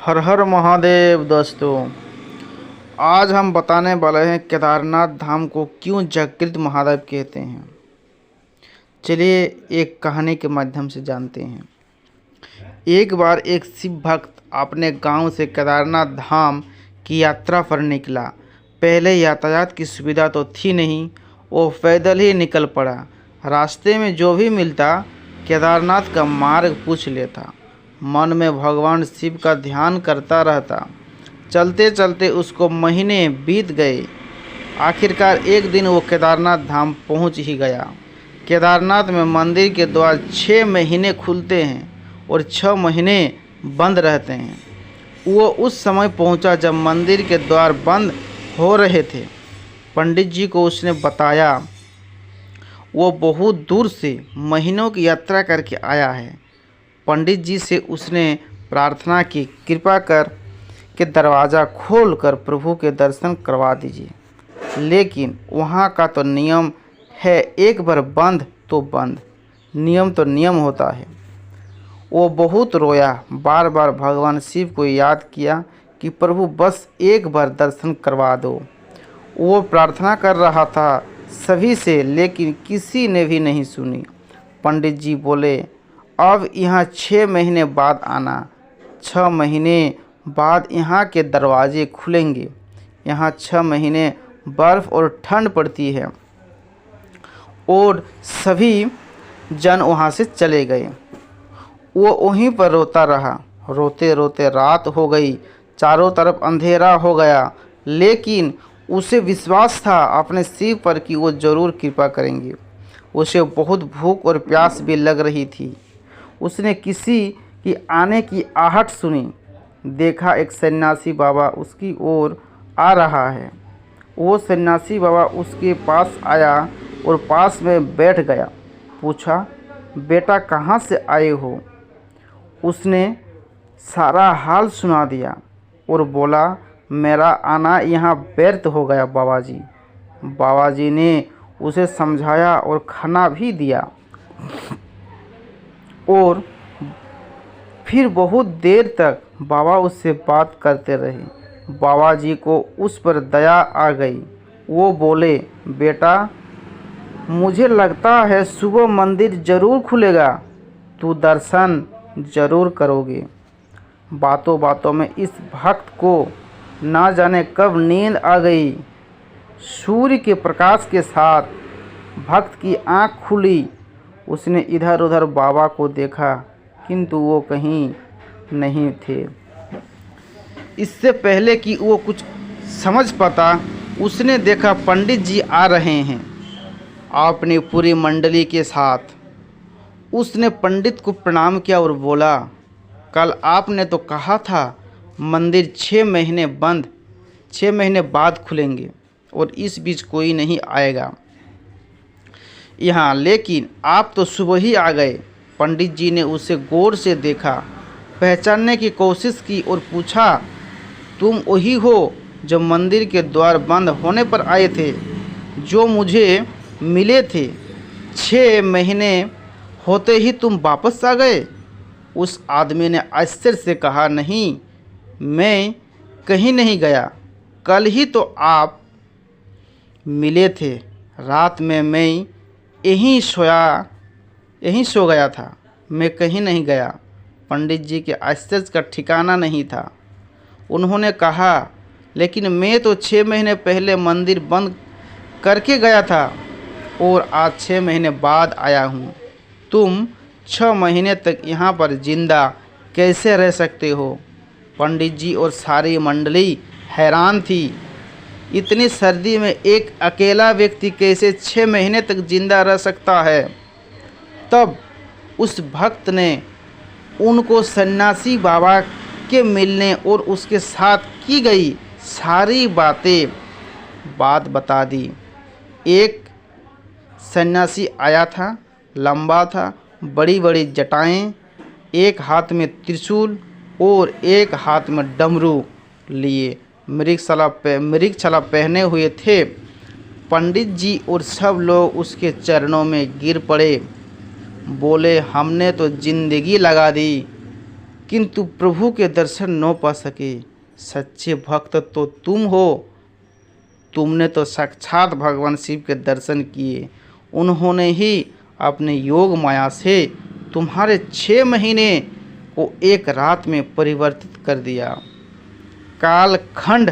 हर हर महादेव दोस्तों। आज हम बताने वाले हैं केदारनाथ धाम को क्यों जागृत महादेव कहते हैं। चलिए एक कहानी के माध्यम से जानते हैं। एक बार एक शिव भक्त अपने गांव से केदारनाथ धाम की यात्रा पर निकला। पहले यातायात की सुविधा तो थी नहीं, वो पैदल ही निकल पड़ा। रास्ते में जो भी मिलता केदारनाथ का मार्ग पूछ लेता। मन में भगवान शिव का ध्यान करता रहता। चलते चलते उसको महीने बीत गए। आखिरकार एक दिन वो केदारनाथ धाम पहुंच ही गया। केदारनाथ में मंदिर के द्वार 6 महीने खुलते हैं और 6 महीने बंद रहते हैं। वो उस समय पहुंचा जब मंदिर के द्वार बंद हो रहे थे। पंडित जी को उसने बताया वो बहुत दूर से महीनों की यात्रा करके आया है। पंडित जी से उसने प्रार्थना की, कृपा कर के दरवाज़ा खोलकर प्रभु के दर्शन करवा दीजिए। लेकिन वहाँ का तो नियम है, एक बार बंद तो बंद, नियम तो नियम होता है। वो बहुत रोया, बार बार भगवान शिव को याद किया कि प्रभु बस एक बार दर्शन करवा दो। वो प्रार्थना कर रहा था सभी से, लेकिन किसी ने भी नहीं सुनी। पंडित जी बोले, अब यहाँ 6 महीने बाद आना। 6 महीने बाद यहाँ के दरवाजे खुलेंगे। यहाँ 6 महीने बर्फ़ और ठंड पड़ती है। और सभी जन वहाँ से चले गए। वो वहीं पर रोता रहा। रोते रोते रात हो गई, चारों तरफ अंधेरा हो गया। लेकिन उसे विश्वास था अपने शिव पर कि वो ज़रूर कृपा करेंगे। उसे बहुत भूख और प्यास भी लग रही थी। उसने किसी की आने की आहट सुनी। देखा एक सन्यासी बाबा उसकी ओर आ रहा है। वो सन्यासी बाबा उसके पास आया और पास में बैठ गया। पूछा, बेटा कहाँ से आए हो? उसने सारा हाल सुना दिया और बोला, मेरा आना यहाँ व्यर्थ हो गया बाबा जी। बाबा जी ने उसे समझाया और खाना भी दिया। और फिर बहुत देर तक बाबा उससे बात करते रहे। बाबा जी को उस पर दया आ गई। वो बोले, बेटा मुझे लगता है सुबह मंदिर ज़रूर खुलेगा, तू दर्शन ज़रूर करोगे। बातों बातों में इस भक्त को ना जाने कब नींद आ गई। सूर्य के प्रकाश के साथ भक्त की आँख खुली। उसने इधर उधर बाबा को देखा, किंतु वो कहीं नहीं थे। इससे पहले कि वो कुछ समझ पाता, उसने देखा पंडित जी आ रहे हैं अपनी पूरी मंडली के साथ। उसने पंडित को प्रणाम किया और बोला, कल आपने तो कहा था मंदिर 6 महीने बंद, 6 महीने बाद खुलेंगे और इस बीच कोई नहीं आएगा यहाँ, लेकिन आप तो सुबह ही आ गए। पंडित जी ने उसे गौर से देखा, पहचानने की कोशिश की और पूछा, तुम वही हो जो मंदिर के द्वार बंद होने पर आए थे, जो मुझे मिले थे? 6 महीने होते ही तुम वापस आ गए? उस आदमी ने आश्चर्य से कहा, नहीं, मैं कहीं नहीं गया। कल ही तो आप मिले थे। रात में मैं यहीं सो गया था, मैं कहीं नहीं गया। पंडित जी के आश्चर्य का ठिकाना नहीं था। उन्होंने कहा, लेकिन मैं तो 6 महीने पहले मंदिर बंद करके गया था और आज 6 महीने बाद आया हूँ। तुम 6 महीने तक यहाँ पर जिंदा कैसे रह सकते हो? पंडित जी और सारी मंडली हैरान थी। इतनी सर्दी में एक अकेला व्यक्ति कैसे 6 महीने तक जिंदा रह सकता है? तब उस भक्त ने उनको सन्यासी बाबा के मिलने और उसके साथ की गई सारी बात बता दी। एक सन्यासी आया था, लंबा था, बड़ी बड़ी जटाएं, एक हाथ में त्रिशूल और एक हाथ में डमरू लिए मृगछाला पहने हुए थे। पंडित जी और सब लोग उसके चरणों में गिर पड़े। बोले, हमने तो जिंदगी लगा दी किंतु प्रभु के दर्शन न पा सके। सच्चे भक्त तो तुम हो। तुमने तो साक्षात भगवान शिव के दर्शन किए। उन्होंने ही अपने योग माया से तुम्हारे 6 महीने को एक रात में परिवर्तित कर दिया, कालखंड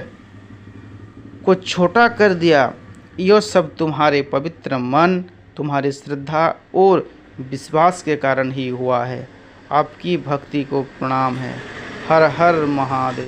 को छोटा कर दिया। यह सब तुम्हारे पवित्र मन, तुम्हारी श्रद्धा और विश्वास के कारण ही हुआ है। आपकी भक्ति को प्रणाम है। हर हर महादेव।